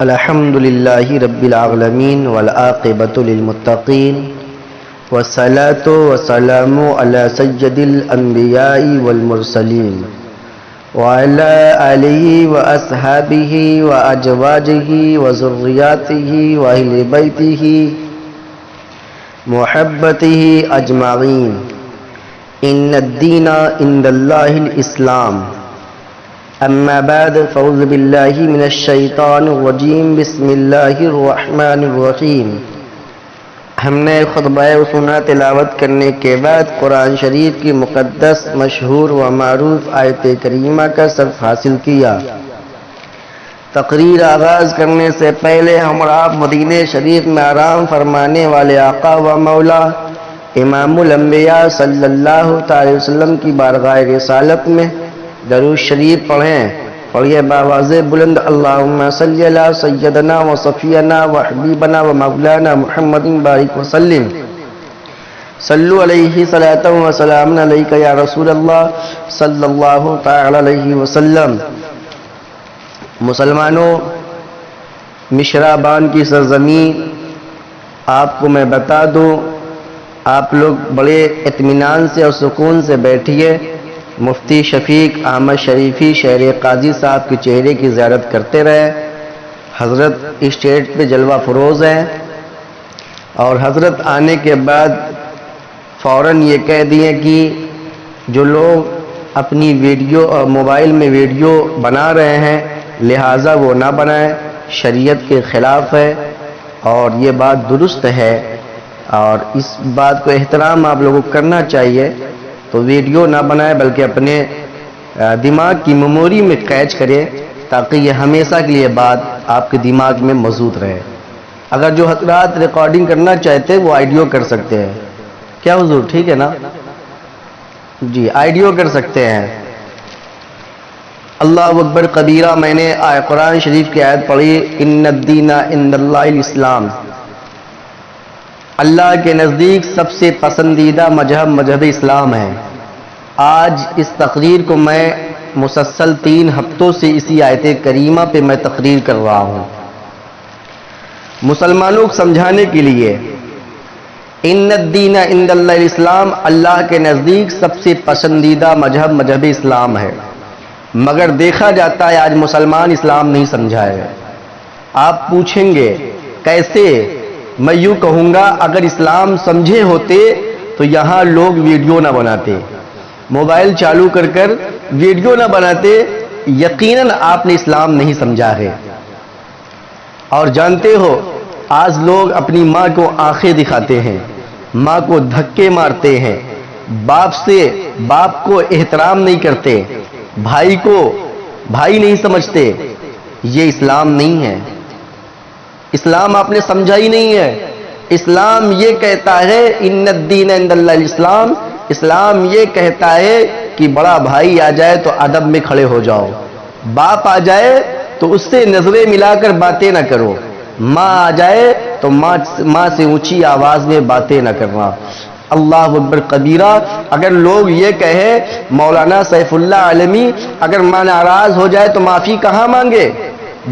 الحمد للہ رب العالمین والعاقبۃ للمتقین والصلاۃ والسلام علی سید الانبیاء والمرسلین وعلی آلہ واصحابہ وازواجہ وذریاتہ واہل بیتہ محبتہ اجمعین ان الدین عند اللہ الاسلام اما بعد فاعوذ باللہ من الشیطان الرجیم بسم اللہ الرحمن الرحیم۔ ہم نے خطبہ سنا تلاوت کرنے کے بعد قرآن شریف کی مقدس مشہور و معروف آیت کریمہ کا صرف حاصل کیا۔ تقریر آغاز کرنے سے پہلے ہم اور آپ مدینہ شریف میں آرام فرمانے والے آقا و مولا امام الانبیاء صلی اللہ تعالی وسلم کی بارگاہ رسالت میں درود شریف پڑھیے باواز بلند، اللہم صلی علی سیدنا و صفینا و حبیبنا و مولانا محمد بارک وسلم، صلو علیہ صلاۃ و سلام علیک یا رسول اللہ صلی اللہ تعالی علیہ وسلم۔ مسلمانوں، مشرابان کی سرزمین، آپ کو میں بتا دوں، آپ لوگ بڑے اطمینان سے اور سکون سے بیٹھیے۔ مفتی شفیق احمد شریفی شہر قاضی صاحب کے چہرے کی زیارت کرتے رہے۔ حضرت اسٹیج پہ جلوہ فروز ہیں، اور حضرت آنے کے بعد فوراً یہ کہہ دیے کہ جو لوگ اپنی ویڈیو اور موبائل میں ویڈیو بنا رہے ہیں لہٰذا وہ نہ بنائیں، شریعت کے خلاف ہے اور یہ بات درست ہے، اور اس بات کو احترام آپ لوگوں کو کرنا چاہیے۔ تو ویڈیو نہ بنائے بلکہ اپنے دماغ کی میموری میں قید کرے تاکہ یہ ہمیشہ کے لیے بات آپ کے دماغ میں موجود رہے۔ اگر جو حضرات ریکارڈنگ کرنا چاہتے ہیں وہ آئیڈیو کر سکتے ہیں، کیا حضور ٹھیک ہے نا جی، آئیڈیو کر سکتے ہیں۔ اللہ اکبر کبیرہ، میں نے قرآن شریف کی آیت پڑھی، ان الدین عند اللہ الاسلام، اللہ کے نزدیک سب سے پسندیدہ مذہب اسلام ہے۔ آج اس تقریر کو میں مسلسل 3 ہفتوں سے اسی آیت کریمہ پہ میں تقریر کر رہا ہوں مسلمانوں کو سمجھانے کے لیے۔ ان الدین عند اللہ الاسلام، اللہ کے نزدیک سب سے پسندیدہ مذہب اسلام ہے، مگر دیکھا جاتا ہے آج مسلمان اسلام نہیں سمجھا ہے۔ آپ پوچھیں گے کیسے؟ میں یوں کہوں گا، اگر اسلام سمجھے ہوتے تو یہاں لوگ ویڈیو نہ بناتے، موبائل چالو کر ویڈیو نہ بناتے۔ یقیناً آپ نے اسلام نہیں سمجھا ہے۔ اور جانتے ہو آج لوگ اپنی ماں کو آنکھیں دکھاتے ہیں، ماں کو دھکے مارتے ہیں، باپ کو احترام نہیں کرتے، بھائی کو بھائی نہیں سمجھتے۔ یہ اسلام نہیں ہے، اسلام آپ نے سمجھا ہی نہیں ہے۔ اسلام یہ کہتا ہے ان الدین عند اللہ الاسلام، اسلام یہ کہتا ہے کہ بڑا بھائی آ جائے تو ادب میں کھڑے ہو جاؤ، باپ آ جائے تو اس سے نظریں ملا کر باتیں نہ کرو، ماں آ جائے تو ماں سے اونچی آواز میں باتیں نہ کرنا۔ اللہ اکبر کبیرہ، اگر لوگ یہ کہے مولانا سیف اللہ عالمی اگر ماں ناراض ہو جائے تو معافی کہاں مانگے،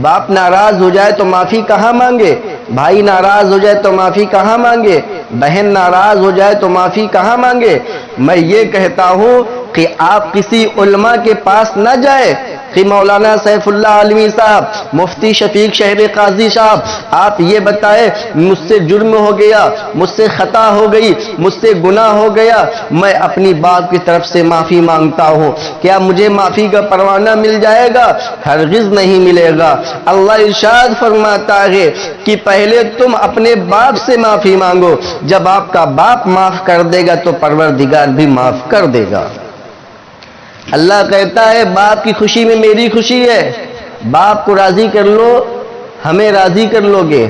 باپ ناراض ہو جائے تو معافی کہاں مانگے، بھائی ناراض ہو جائے تو معافی کہاں مانگے، بہن ناراض ہو جائے تو معافی کہاں مانگے؟ میں یہ کہتا ہوں کہ آپ کسی علماء کے پاس نہ جائیں کہ مولانا سیف اللہ عالمی صاحب، مفتی شفیق شہر قاضی صاحب، آپ یہ بتائیں مجھ سے جرم ہو گیا، مجھ سے خطا ہو گئی، مجھ سے گناہ ہو گیا، میں اپنی باپ کی طرف سے معافی مانگتا ہوں، کیا مجھے معافی کا پروانہ مل جائے گا؟ ہرگز نہیں ملے گا۔ اللہ ارشاد فرماتا ہے کہ پہلے تم اپنے باپ سے معافی مانگو، جب آپ کا باپ معاف کر دے گا تو پروردگار بھی معاف کر دے گا۔ اللہ کہتا ہے باپ کی خوشی میں میری خوشی ہے، باپ کو راضی کر لو ہمیں راضی کر لو گے۔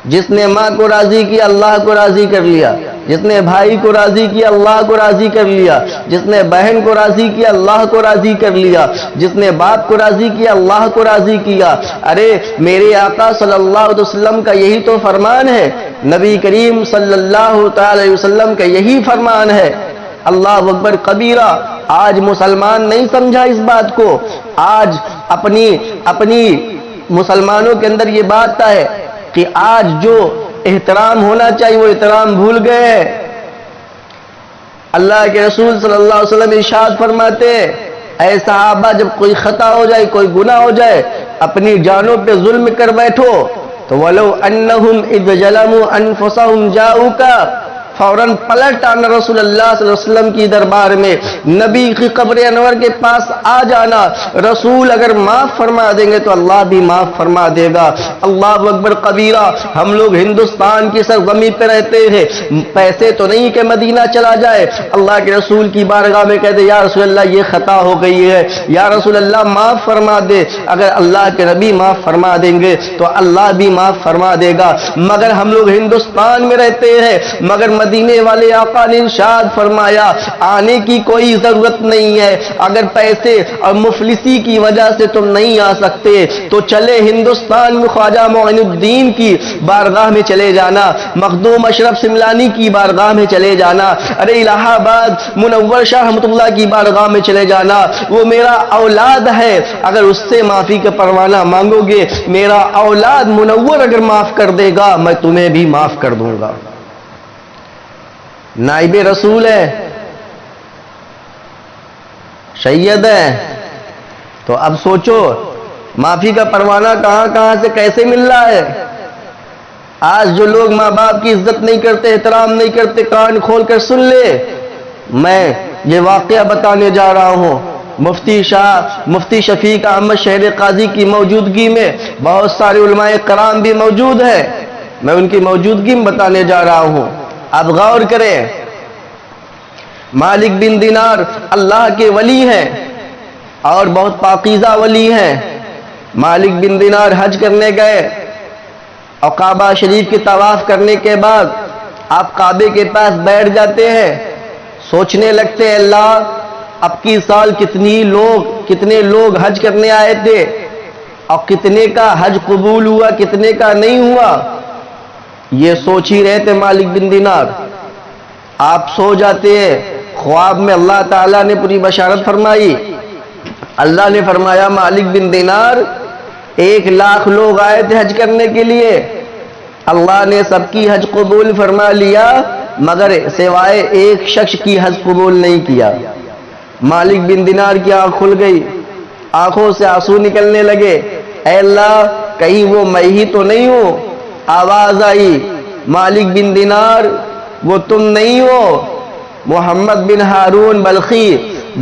جس نے ماں کو راضی کیا اللہ کو راضی کر لیا، جس نے بھائی کو راضی کیا اللہ کو راضی کر لیا، جس نے بہن کو راضی کیا اللہ کو راضی کر لیا، جس نے باپ کو راضی کیا اللہ کو راضی کیا۔ ارے میرے آقا صلی اللہ علیہ وسلم کا یہی تو فرمان ہے، نبی کریم صلی اللہ تعالی وسلم کا یہی فرمان ہے۔ اللہ اکبر کبیرہ، آج مسلمان نہیں سمجھا اس بات کو، آج اپنی مسلمانوں کے اندر یہ بات ہے کہ آج جو احترام ہونا چاہیے وہ احترام بھول گئے ہیں۔ اللہ کے رسول صلی اللہ علیہ وسلم ارشاد فرماتے ہیں، اے صحابہ جب کوئی خطا ہو جائے، کوئی گناہ ہو جائے، اپنی جانوں پہ ظلم کر بیٹھو تو وَلَوْ أَنَّهُمْ إِذْ ظَلَمُوا أَنفُسَهُمْ جَاءُوكَ، فوراً پلٹ آنا رسول اللہ صلی اللہ علیہ وسلم کی دربار میں، نبی کی قبر انور کے پاس آ جانا۔ رسول اگر معاف فرما دیں گے تو اللہ بھی معاف فرما دے گا۔ اللہ اکبر کبیرہ۔ ہم لوگ ہندوستان کی سرزمین پہ رہتے ہیں، پیسے تو نہیں کہ مدینہ چلا جائے، اللہ کے رسول کی بارگاہ میں کہتے یا رسول اللہ یہ خطا ہو گئی ہے، یا رسول اللہ معاف فرما دے۔ اگر اللہ کے نبی معاف فرما دیں گے تو اللہ بھی معاف فرما دے گا۔ مگر ہم لوگ ہندوستان میں رہتے ہیں، مگر مدینے والے آقا نے ارشاد فرمایا آنے کی کوئی ضرورت نہیں ہے، اگر پیسے اور مفلسی کی وجہ سے تم نہیں آ سکتے تو چلے ہندوستان میں خواجہ معین الدین کی بارگاہ میں چلے جانا، مخدوم اشرف سملانی کی بارگاہ میں چلے جانا، ارے الہ آباد منور شاہ رحمۃ اللہ کی بارگاہ میں چلے جانا، وہ میرا اولاد ہے، اگر اس سے معافی کا پروانہ مانگو گے، میرا اولاد منور اگر معاف کر دے گا میں تمہیں بھی معاف کر دوں گا۔ نائب رسول ہے، سید ہے، تو اب سوچو معافی کا پروانہ کہاں کہاں سے کیسے مل رہا ہے۔ آج جو لوگ ماں باپ کی عزت نہیں کرتے، احترام نہیں کرتے، کان کھول کر سن لے، میں یہ واقعہ بتانے جا رہا ہوں۔ مفتی شفیق احمد شہر قاضی کی موجودگی میں بہت سارے علماء کرام بھی موجود ہیں، میں ان کی موجودگی میں بتانے جا رہا ہوں۔ اب غور کریں، مالک بن دینار اللہ کے ولی ہیں اور بہت پاکیزہ ولی ہیں۔ مالک بن دینار حج کرنے گئے اور کعبہ شریف کے طواف کرنے کے بعد آپ کعبے کے پاس بیٹھ جاتے ہیں، سوچنے لگتے ہیں اللہ اب کی سال کتنے لوگ حج کرنے آئے تھے اور کتنے کا حج قبول ہوا، کتنے کا نہیں ہوا، یہ سوچ ہی رہے تھے مالک بن دینار۔ آپ سو جاتے ہیں، خواب میں اللہ تعالیٰ نے پوری بشارت فرمائی۔ اللہ نے فرمایا مالک بن دینار 1,00,000 لوگ آئے تھے حج کرنے کے لیے، اللہ نے سب کی حج قبول فرما لیا مگر سوائے ایک شخص کی حج قبول نہیں کیا۔ مالک بن دینار کی آنکھ کھل گئی، آنکھوں سے آنسو نکلنے لگے، اے اللہ کہیں وہ میں ہی تو نہیں ہوں۔ آواز آئی مالک بن دینار وہ تم نہیں ہو، محمد بن ہارون بلخی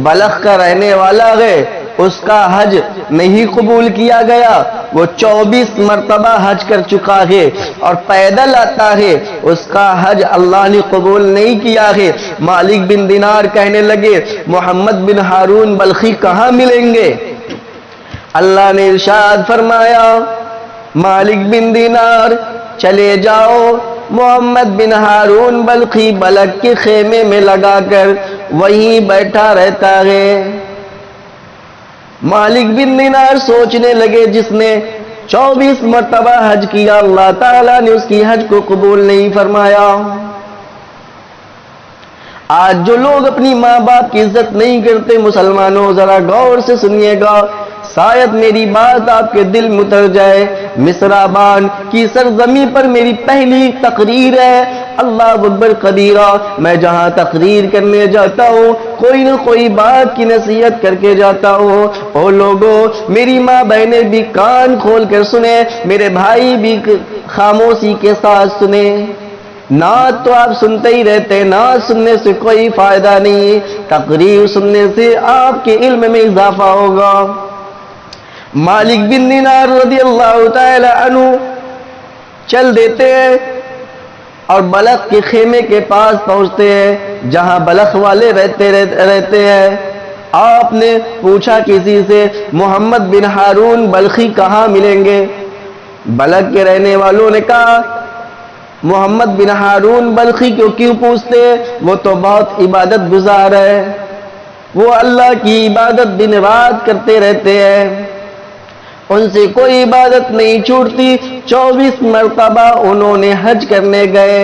بلخ کا رہنے والا ہے، اس کا حج نہیں قبول کیا گیا، وہ 24 مرتبہ حج کر چکا ہے اور پیدل آتا ہے، اس کا حج اللہ نے قبول نہیں کیا ہے۔ مالک بن دینار کہنے لگے محمد بن ہارون بلخی کہاں ملیں گے؟ اللہ نے ارشاد فرمایا مالک بن دینار چلے جاؤ، محمد بن ہارون بلخی بلخ کے خیمے میں لگا کر وہیں بیٹھا رہتا ہے۔ مالک بن دینار سوچنے لگے جس نے 24 مرتبہ حج کیا اللہ تعالیٰ نے اس کی حج کو قبول نہیں فرمایا۔ آج جو لوگ اپنی ماں باپ کی عزت نہیں کرتے، مسلمانوں ذرا غور سے سنیے گا، شاید میری بات آپ کے دل میں اتر جائے۔ مصرابان کی سرزمین پر میری پہلی تقریر ہے، اللہ اکبر کبیرہ۔ میں جہاں تقریر کرنے جاتا ہوں کوئی نہ کوئی بات کی نصیحت کر کے جاتا ہوں۔ او لوگوں، میری ماں بہنیں بھی کان کھول کر سنیں، میرے بھائی بھی خاموشی کے ساتھ سنیں۔ نعت تو آپ سنتے ہی رہتے، نعت سننے سے کوئی فائدہ نہیں، تقریر سننے سے آپ کے علم میں اضافہ ہوگا۔ مالک بن دینار رضی اللہ تعالی عنہ چل دیتے ہیں اور بلخ کے خیمے کے پاس پہنچتے ہیں جہاں بلخ والے رہتے ہیں۔ آپ نے پوچھا کسی سے محمد بن ہارون بلخی کہاں ملیں گے؟ بلخ کے رہنے والوں نے کہا محمد بن ہارون بلخی کو کیوں پوچھتے، وہ تو بہت عبادت گزار ہے، وہ اللہ کی عبادت دن رات کرتے رہتے ہیں، ان سے کوئی عبادت نہیں چھوٹتی۔ 24 مرتبہ انہوں نے حج کرنے گئے،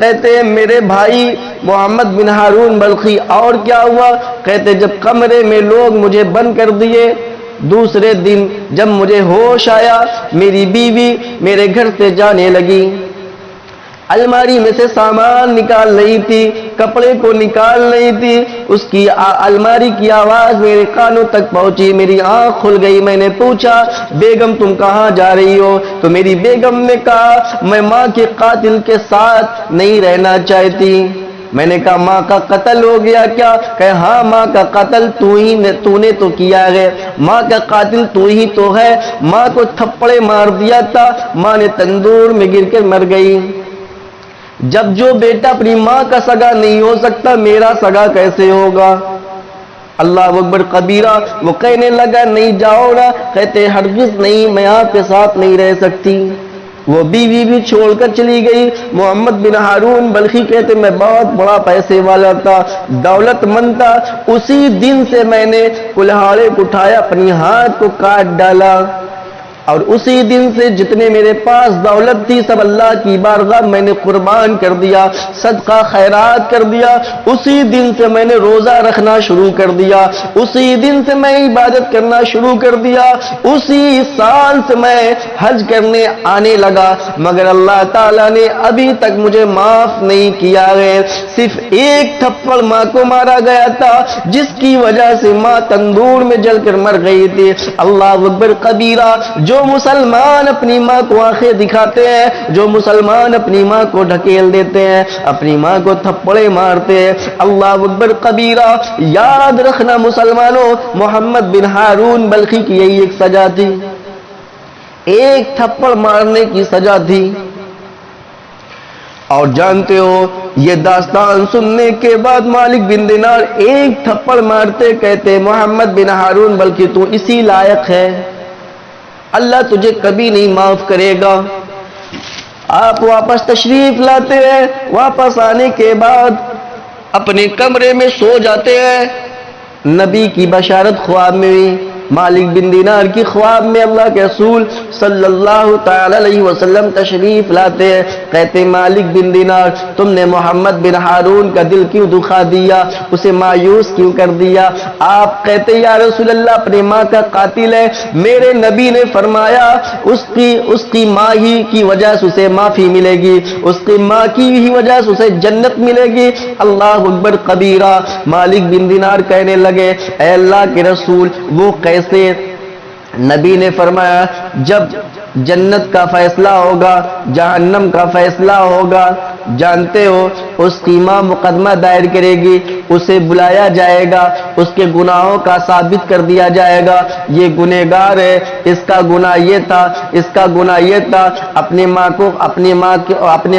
کہتے ہیں میرے بھائی محمد بن ہارون بلخی اور کیا ہوا؟ کہتے جب کمرے میں لوگ مجھے بند کر دیے، دوسرے دن جب مجھے ہوش آیا میری بیوی میرے گھر سے جانے لگی، الماری میں سے سامان نکال رہی تھی، کپڑے کو نکال رہی تھی، اس کی الماری کی آواز میرے کانوں تک پہنچی، میری آنکھ کھل گئی، میں نے پوچھا بیگم تم کہاں جا رہی ہو؟ تو میری بیگم نے کہا میں ماں کے قاتل کے ساتھ نہیں رہنا چاہتی۔ میں نے کہا ماں کا قتل ہو گیا کیا؟ کہ ہاں ماں کا قتل تو نے تو کیا ہے، ماں کا قاتل تو ہی تو ہے، ماں کو تھپڑے مار دیا تھا، ماں نے تندور میں گر کر مر گئی۔ جب جو بیٹا اپنی ماں کا سگا نہیں ہو سکتا میرا سگا کیسے ہوگا؟ اللہ اکبر کبیرہ۔ وہ کہنے لگا نہیں جاؤ نا، کہتے ہرگز نہیں، میں آپ کے ساتھ نہیں رہ سکتی۔ وہ بیوی بھی چھوڑ کر چلی گئی۔ محمد بن ہارون بلخی کہتے میں بہت بڑا پیسے والا تھا، دولت مند تھا، اسی دن سے میں نے کلہاڑے کو اٹھایا، اپنی ہاتھ کو کاٹ ڈالا، اور اسی دن سے جتنے میرے پاس دولت تھی سب اللہ کی بارگاہ میں نے قربان کر دیا، صدقہ خیرات کر دیا، اسی دن سے میں نے روزہ رکھنا شروع کر دیا، اسی دن سے میں عبادت کرنا شروع کر دیا، اسی سال سے میں حج کرنے آنے لگا، مگر اللہ تعالیٰ نے ابھی تک مجھے معاف نہیں کیا ہے۔ صرف ایک تھپڑ ماں کو مارا گیا تھا جس کی وجہ سے ماں تندور میں جل کر مر گئی تھی۔ اللہ اکبر کبیرہ۔ جو مسلمان اپنی ماں کو آنکھیں دکھاتے ہیں، جو مسلمان اپنی ماں کو ڈھکیل دیتے ہیں، اپنی ماں کو تھپڑے مارتے ہیں، اللہ اکبر کبیرہ، یاد رکھنا مسلمانوں محمد بن ہارون بلخی کی یہی ایک سزا تھی، ایک تھپڑ مارنے کی سزا تھی۔ اور جانتے ہو یہ داستان سننے کے بعد مالک بن دینار ایک تھپڑ مارتے کہتے محمد بن ہارون بلخی تو اسی لائق ہے، اللہ تجھے کبھی نہیں معاف کرے گا۔ آپ واپس تشریف لاتے ہیں، واپس آنے کے بعد اپنے کمرے میں سو جاتے ہیں، نبی کی بشارت خواب میں ہوئی، مالک بن دینار کی خواب میں اللہ کے رسول صلی اللہ تعالی علیہ وسلم تشریف لاتے ہیں، کہتے مالک بن دینار تم نے محمد بن ہارون کا دل کیوں دکھا دیا، اسے مایوس کیوں کر دیا؟ آپ کہتے یا رسول اللہ اپنی ماں کا قاتل ہے، میرے نبی نے فرمایا اس کی ماں ہی کی وجہ سے اسے معافی ملے گی، اس کی ماں کی ہی وجہ سے اسے جنت ملے گی۔ اللہ اکبر کبیرہ۔ مالک بن دینار کہنے لگے اے اللہ کے رسول وہ کیسے؟ نبی نے فرمایا جب جنت کا فیصلہ ہوگا، جہنم کا فیصلہ ہوگا، جانتے ہو اس کی ماں مقدمہ دائر کرے گی، اسے بلایا جائے گا، اس کے گناہوں کا ثابت کر دیا جائے گا، یہ گنہگار ہے، اس کا گناہ یہ تھا، اس کا گناہ یہ تھا، اپنی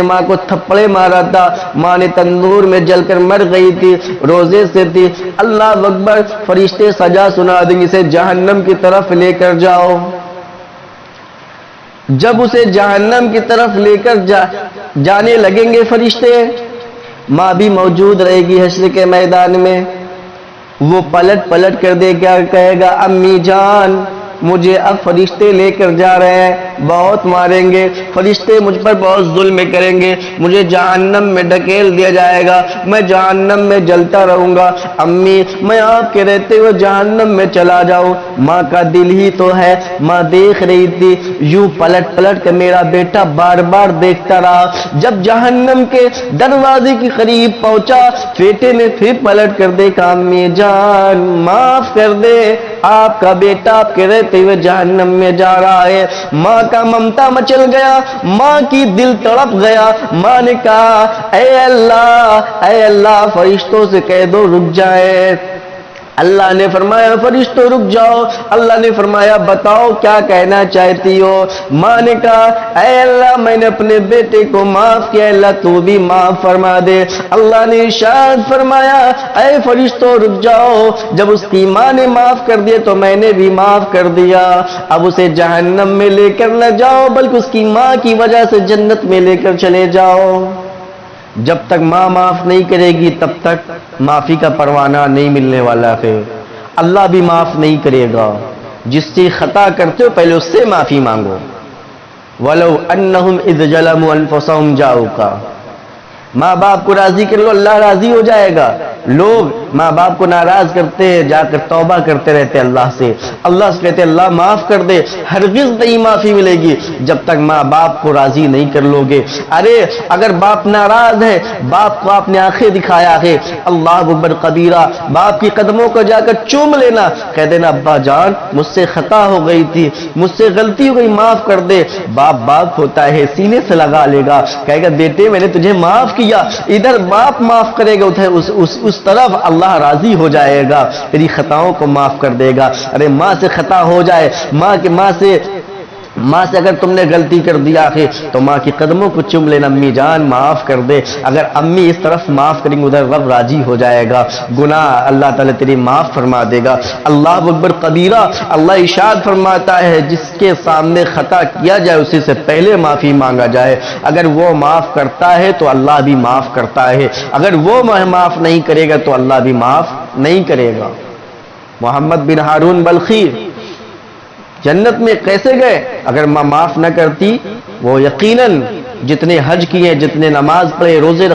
ماں کو تھپڑے مارا تھا، ماں نے تندور میں جل کر مر گئی تھی، روزے سے تھی۔ اللہ اکبر۔ فرشتے سزا سنا دیں گے، اسے جہنم کی طرف لے کر جاؤ۔ جب اسے جہنم کی طرف لے کر جانے لگیں گے فرشتے، ماں بھی موجود رہے گی حشر کے میدان میں، وہ پلٹ کر دے کیا کہے گا امی جان مجھے اب فرشتے لے کر جا رہے ہیں، بہت ماریں گے، فرشتے مجھ پر بہت ظلم کریں گے، مجھے جہنم میں ڈھکیل دیا جائے گا، میں جہنم میں جلتا رہوں گا، امی میں آپ کے رہتے ہوئے جہنم میں چلا جاؤں۔ ماں کا دل ہی تو ہے، ماں دیکھ رہی تھی، یوں پلٹ کر میرا بیٹا بار بار دیکھتا رہا، جب جہنم کے دروازے کے قریب پہنچا بیٹے نے پھر پلٹ کر دیکھا، امی جان معاف کر دے، آپ کا بیٹا آپ کے رہتے ہوئے جہنم میں جا رہا ہے۔ ماں کا ممتا مچل گیا، ماں کی دل تڑپ گیا، ماں نے کہا اے اللہ فرشتوں سے کہہ دو رک جائے۔ اللہ نے فرمایا فرشتوں رک جاؤ۔ اللہ نے فرمایا بتاؤ کیا کہنا چاہتی ہو؟ ماں نے کہا اے اللہ میں نے اپنے بیٹے کو معاف کیا، اللہ تو بھی معاف فرما دے۔ اللہ نے ارشاد فرمایا اے فرشتوں رک جاؤ، جب اس کی ماں نے معاف کر دیا تو میں نے بھی معاف کر دیا، اب اسے جہنم میں لے کر نہ جاؤ بلکہ اس کی ماں کی وجہ سے جنت میں لے کر چلے جاؤ۔ جب تک ماں معاف نہیں کرے گی تب تک معافی کا پروانہ نہیں ملنے والا ہے، اللہ بھی معاف نہیں کرے گا۔ جس سے خطا کرتے ہو پہلے اس سے معافی مانگو۔ وَلَوْ أَنَّهُمْ إِذْ ظَلَمُوا أَنفُسَهُمْ جَاءُوكَ، ماں باپ کو راضی کر لو، اللہ راضی ہو جائے گا۔ لوگ ماں باپ کو ناراض کرتے ہیں، جا کر توبہ کرتے رہتے اللہ سے سے کہتے اللہ معاف کر دے، ہرگز نہیں معافی ملے گی جب تک ماں باپ کو راضی نہیں کر لو گے۔ ارے اگر باپ ناراض ہے، باپ کو آپ نے آنکھیں دکھایا ہے، اللہ اکبر کبیرہ، باپ کی قدموں کو جا کر چوم لینا، کہہ دینا ابا جان مجھ سے خطا ہو گئی تھی، مجھ سے غلطی ہو گئی، معاف کر دے۔ باپ ہوتا ہے، سینے سے لگا لے گا، کہے گا بیٹے میں نے تجھے معاف کیا۔ ادھر باپ معاف کرے گا، ادھر اس طرف اللہ راضی ہو جائے گا، تیری خطاؤں کو معاف کر دے گا۔ ارے ماں سے خطا ہو جائے، ماں سے اگر تم نے غلطی کر دیا ہے تو ماں کی قدموں کو چوم لینا، امی جان معاف کر دے۔ اگر امی اس طرف معاف کریں گے، ادھر رب راضی ہو جائے گا، گناہ اللہ تعالیٰ تیری معاف فرما دے گا۔ اللہ اکبر کبیرہ، اللہ ارشاد فرماتا ہے جس کے سامنے خطا کیا جائے اسی سے پہلے معافی مانگا جائے، اگر وہ معاف کرتا ہے تو اللہ بھی معاف کرتا ہے، اگر وہ معاف نہیں کرے گا تو اللہ بھی معاف نہیں کرے گا۔ محمد بن ہارون بلخی جنت میں کیسے گئے؟ اگر ماں معاف نہ کرتی، وہ یقیناً جتنے حج کیے، جتنے نماز پڑھے، روزے